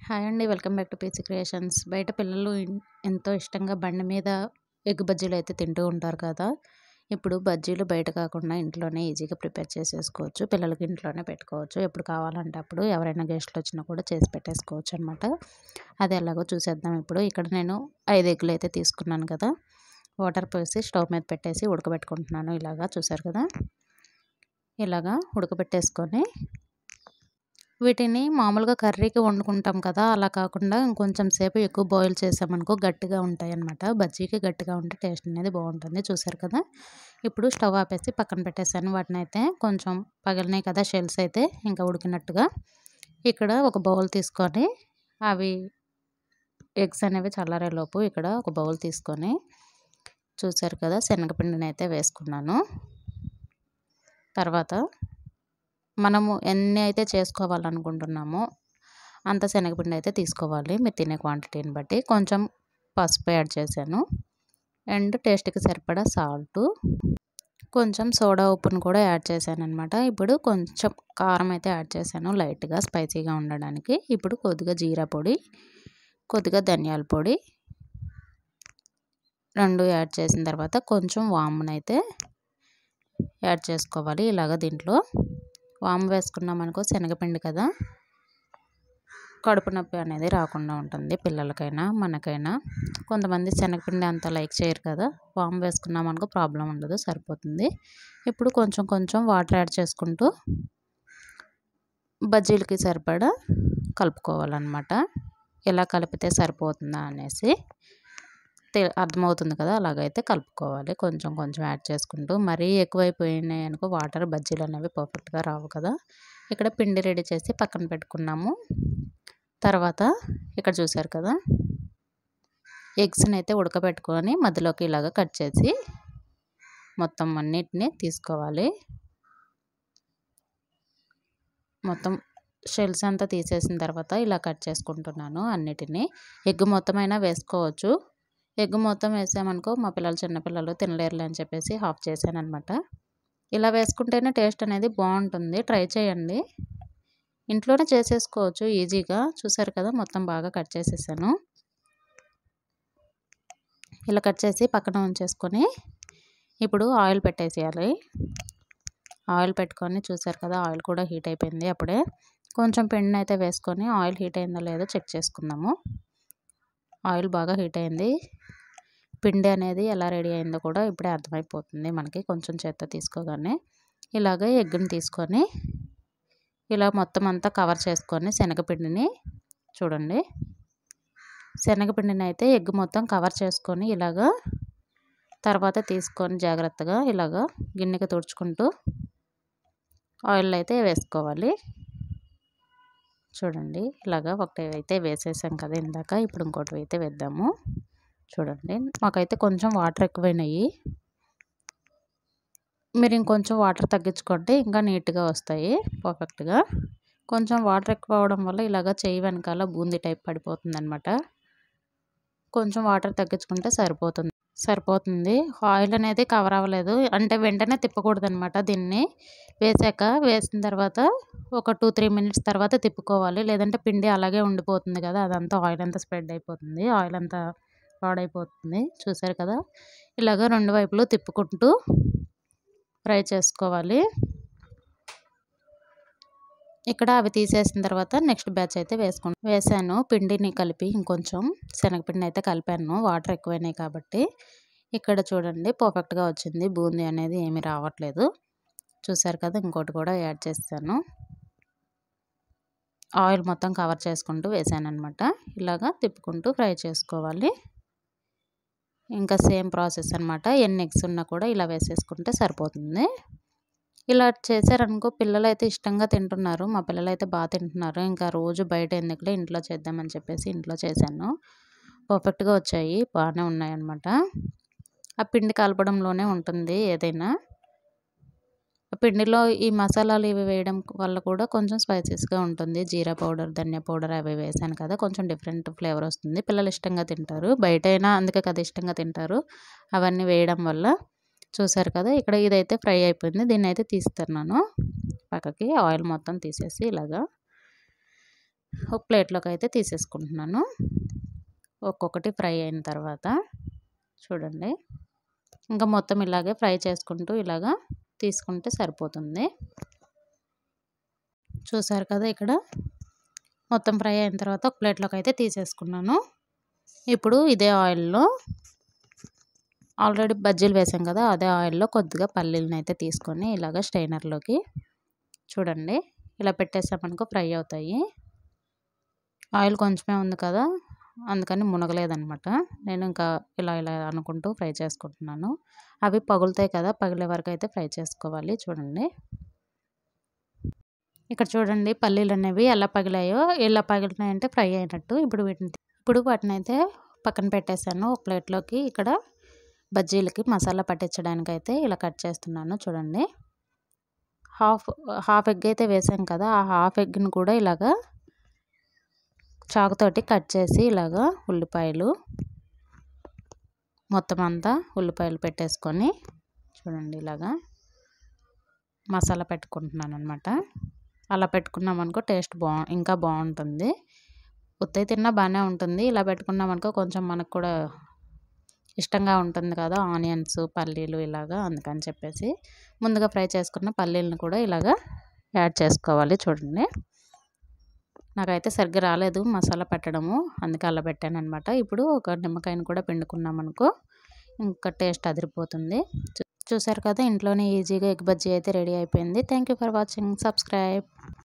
Hi అండి. Welcome back to PC creations. బయట పిల్లలు ఎంతో ఇష్టంగా బండి మీద ఎగ్ బజ్జీలు అయితే తింటూ ఉంటారు కదా! ఇప్పుడు బజ్జీలు బయట కాకుండా ఇంట్లోనే ఈజీగా ప్రిపేర్ చేసేసుకోవచ్చు. పిల్లలకి ఇంట్లోనే పెట్టుకోవచ్చు. ఎప్పుడు కావాలంటే అప్పుడు ఎవరైనా గెస్ట్‌లు వచ్చినా కూడా చేసి పెట్టేసుకోవచ్చు అనమాట. అది ఎలాగో చూసేద్దాం ఇప్పుడు. ఇక్కడ నేను 5 ఎగ్గులు అయితే తీసుకున్నాను కదా! వాటర్ పోసి స్టవ్ మీద పెట్టేసి ఉడకబెట్టుకుంటున్నాను. ఇలాగా చూసారు కదా! ఇలాగా ఉడకబెట్టేసుకొని వీటిని మామూలుగా కర్రీకి వండుకుంటాం కదా! అలా కాకుండా ఇంకొంచెం సేపు ఎక్కువ బాయిల్ చేసామనుకో గట్టిగా ఉంటాయన్నమాట. బజ్జీకి గట్టిగా ఉంటే టేస్ట్ అనేది బాగుంటుంది. చూసారు కదా! ఇప్పుడు స్టవ్ ఆపేసి పక్కన పెట్టేసాను. వాటినైతే కొంచెం పగిలినాయి కదా షెల్స్ అయితే ఇంకా ఉడికినట్టుగా. ఇక్కడ ఒక బౌల్ తీసుకొని అవి ఎగ్స్ అనేవి చల్లారేలోపు ఇక్కడ ఒక బౌల్ తీసుకొని చూసారు కదా! శనగపిండినైతే వేసుకున్నాను. తర్వాత మనము ఎన్ని అయితే చేసుకోవాలనుకుంటున్నామో అంత శనగపిండి అయితే తీసుకోవాలి. మీరు తినే క్వాంటిటీని బట్టి. కొంచెం పసుపు యాడ్ చేశాను. అండ్ టేస్ట్‌కి సరిపడా సాల్టు, కొంచెం సోడా ఉప్పును కూడా యాడ్ చేశాననమాట. ఇప్పుడు కొంచెం కారం అయితే యాడ్ చేశాను లైట్‌గా స్పైసీగా ఉండడానికి. ఇప్పుడు కొద్దిగా జీరా పొడి, కొద్దిగా ధనియాల పొడి 2 యాడ్ చేసిన తర్వాత కొంచెం వామునైతే యాడ్ చేసుకోవాలి. ఇలాగ దీంట్లో వాము వేసుకున్నామనుకో శనగపిండి కదా! కడుపు నొప్పి అనేది రాకుండా ఉంటుంది పిల్లలకైనా, మనకైనా. కొంతమంది శనగపిండి అంత లైక్ చేయరు కదా! వాము వేసుకున్నామనుకో ప్రాబ్లం ఉండదు, సరిపోతుంది. ఇప్పుడు కొంచెం కొంచెం వాటర్ యాడ్ చేసుకుంటూ బజ్జీలకి సరిపడా కలుపుకోవాలన్నమాట. ఎలా కలిపితే సరిపోతుందా అనేసి అర్థమవుతుంది కదా! అలాగైతే కలుపుకోవాలి. కొంచెం కొంచెం యాడ్ చేసుకుంటూ. మరీ ఎక్కువైపోయినాయి అనుకో వాటర్ బజ్జీలు అనేవి పర్ఫెక్ట్‌గా రావు కదా! ఇక్కడ పిండి రెడీ చేసి పక్కన పెట్టుకున్నాము. తర్వాత ఇక్కడ చూసారు కదా! ఎగ్స్‌ని అయితే ఉడకబెట్టుకొని మధ్యలోకి ఇలాగ కట్ చేసి మొత్తం అన్నిటిని తీసుకోవాలి. మొత్తం షెల్స్ అంతా తీసేసిన తర్వాత ఇలా కట్ చేసుకుంటున్నాను అన్నిటిని. ఎగ్ మొత్తమైనా వేసుకోవచ్చు. ఎగ్ మొత్తం వేసామనుకో మా పిల్లలు చిన్నపిల్లలు తినలేరులే అని చెప్పేసి హాఫ్ చేశాననమాట. ఇలా వేసుకుంటేనే టేస్ట్ అనేది బాగుంటుంది. ట్రై చేయండి. ఇంట్లోనే చేసేసుకోవచ్చు ఈజీగా. చూసారు కదా! మొత్తం బాగా కట్ చేసేసాను. ఇలా కట్ చేసి పక్కన ఉంచేసుకొని ఇప్పుడు ఆయిల్ పెట్టేసేయాలి. ఆయిల్ పెట్టుకొని చూసారు కదా! ఆయిల్ కూడా హీట్ అయిపోయింది అప్పుడే. కొంచెం పిండిని అయితే వేసుకొని ఆయిల్ హీట్ అయిందో లేదో చెక్ చేసుకుందాము. ఆయిల్ బాగా హీట్ అయింది. పిండి అనేది ఎలా రెడీ అయిందో కూడా ఇప్పుడే అర్థమైపోతుంది మనకి కొంచెం చేత్తో తీసుకోగానే. ఇలాగే ఎగ్గుని తీసుకొని ఇలా మొత్తం అంతా కవర్ చేసుకొని శనగపిండిని చూడండి. శనగపిండిని అయితే ఎగ్ మొత్తం కవర్ చేసుకొని ఇలాగా తర్వాత తీసుకొని జాగ్రత్తగా ఇలాగా గిన్నెకి తుడుచుకుంటూ ఆయిల్ అయితే వేసుకోవాలి. చూడండి ఇలాగా ఒకటి అయితే వేసేసాం కదా ఇందాక. ఇప్పుడు ఇంకోటి అయితే వేద్దాము. చూడండి మాకైతే కొంచెం వాటర్ ఎక్కువైనాయి. మీరు ఇంకొంచెం వాటర్ తగ్గించుకుంటే ఇంకా నీట్‌గా వస్తాయి పర్ఫెక్ట్‌గా. కొంచెం వాటర్ ఎక్కువ అవ్వడం వల్ల ఇలాగ చెయ్యి వెనకాల బూందీ టైప్ పడిపోతుందనమాట. కొంచెం వాటర్ తగ్గించుకుంటే సరిపోతుంది. ఆయిల్ అనేది కవర్ అవ్వలేదు. అంటే వెంటనే తిప్పకూడదనమాట దీన్ని. వేసిన తర్వాత ఒక 2, 3 మినిట్స్ తర్వాత తిప్పుకోవాలి. లేదంటే పిండి అలాగే ఉండిపోతుంది కదా! అదంతా ఆయిల్ అంతా స్ప్రెడ్ అయిపోతుంది. ఆయిల్ అంతా పాడైపోతుంది. చూసారు కదా! ఇలాగ 2 వైపులు తిప్పుకుంటూ ఫ్రై చేసుకోవాలి. ఇక్కడ అవి తీసేసిన తర్వాత నెక్స్ట్ బ్యాచ్ అయితే వేసాను. పిండిని కలిపి ఇంకొంచెం శనగపిండిని అయితే కలిపాను. వాటర్ ఎక్కువైనాయి కాబట్టి. ఇక్కడ చూడండి పర్ఫెక్ట్‌గా వచ్చింది. బూందీ అనేది ఏమీ రావట్లేదు. చూసారు కదా! ఇంకోటి కూడా యాడ్ చేశాను. ఆయిల్ మొత్తం కవర్ చేసుకుంటూ వేసాననమాట. ఇలాగా తిప్పుకుంటూ ఫ్రై చేసుకోవాలి. ఇంకా సేమ్ ప్రాసెస్ అనమాట. ఎన్ని ఎగ్స్ ఉన్నా కూడా ఇలా వేసేసుకుంటే సరిపోతుంది. ఇలా చేశారనుకో పిల్లలైతే ఇష్టంగా తింటున్నారు. మా పిల్లలైతే బాగా తింటున్నారు. ఇంకా రోజు బయట ఎందుకులే ఇంట్లో చేద్దామని చెప్పేసి ఇంట్లో చేశాను. పర్ఫెక్ట్‌గా వచ్చాయి. బాగానే ఉన్నాయన్నమాట. ఆ పిండి కలపడంలోనే ఉంటుంది ఏదైనా. ఆ పిండిలో ఈ మసాలాలు ఇవి వేయడం వల్ల కూడా కొంచెం స్పైసీస్‌గా ఉంటుంది. జీరా పౌడర్, ధనియా పౌడర్ అవి వేసాను కదా! కొంచెం డిఫరెంట్ ఫ్లేవర్ వస్తుంది. పిల్లలు ఇష్టంగా తింటారు. బయటైనా అందుకే కదా ఇష్టంగా తింటారు. అవన్నీ వేయడం వల్ల. చూసారు కదా! ఇక్కడ ఇదైతే ఫ్రై అయిపోయింది. దీన్నైతే తీస్తున్నాను పక్కకి. ఆయిల్ మొత్తం తీసేసి ఇలాగా ఒక ప్లేట్లోకి అయితే తీసేసుకుంటున్నాను. ఒక్కొక్కటి ఫ్రై అయిన తర్వాత చూడండి, ఇంకా మొత్తం ఇలాగే ఫ్రై చేసుకుంటూ ఇలాగా తీసుకుంటే సరిపోతుంది. చూసారు కదా, ఇక్కడ మొత్తం ఫ్రై అయిన తర్వాత ఒక ప్లేట్లోకి అయితే తీసేసుకున్నాను. ఇప్పుడు ఇదే ఆయిల్లో ఆల్రెడీ బజ్జీలు వేసాం కదా, అదే ఆయిల్లో కొద్దిగా పల్లీలను అయితే తీసుకొని ఇలాగ స్ట్రైనర్లోకి చూడండి ఇలా పెట్టేసామనుకో ఫ్రై అవుతాయి. ఆయిల్ కొంచెమే ఉంది కదా, అందుకని మునగలేదనమాట. నేను ఇంకా ఇలా అనుకుంటూ ఫ్రై చేసుకుంటున్నాను. అవి పగులుతాయి కదా, పగిలే వరకు అయితే ఫ్రై చేసుకోవాలి. చూడండి ఇక్కడ చూడండి, పల్లీలు అనేవి ఎలా పగిలాయో, ఎలా పగిలినాయంటే ఫ్రై అయినట్టు. ఇప్పుడు వాటిని అయితే పక్కన పెట్టేశాను ఒక ప్లేట్లోకి. ఇక్కడ బజ్జీలకి మసాలా పట్టించడానికి అయితే ఇలా కట్ చేస్తున్నాను. చూడండి, హాఫ్ ఎగ్ అయితే వేసాం కదా, ఆ హాఫ్ ఎగ్ని కూడా ఇలాగా చాకుతోటి కట్ చేసి ఇలాగా ఉల్లిపాయలు మొత్తం అంతా ఉల్లిపాయలు పెట్టేసుకొని చూడండి ఇలాగా మసాలా పెట్టుకుంటున్నాను అనమాట. అలా పెట్టుకున్నామనుకో టేస్ట్ ఇంకా బాగుంటుంది. ఉత్తయి తిన్నా బాగానే ఉంటుంది. ఇలా పెట్టుకున్నామనుకో కొంచెం మనకు కూడా ఇష్టంగా ఉంటుంది కదా, ఆనియన్స్ పల్లీలు ఇలాగా. అందుకని చెప్పేసి ముందుగా ఫ్రై చేసుకున్న పల్లీలను కూడా ఇలాగా యాడ్ చేసుకోవాలి. చూడండి, నాకైతే సరిగ్గా రాలేదు మసాలా పెట్టడము, అందుకే అలా పెట్టాను అనమాట. ఇప్పుడు ఒక నిమ్మకాయను కూడా పిండుకున్నామనుకో ఇంకా టేస్ట్ అదిరిపోతుంది. చూసారు కదా, ఇంట్లోనే ఈజీగా ఎగ్ బజ్జీ అయితే రెడీ అయిపోయింది. Thank you for watching. Subscribe.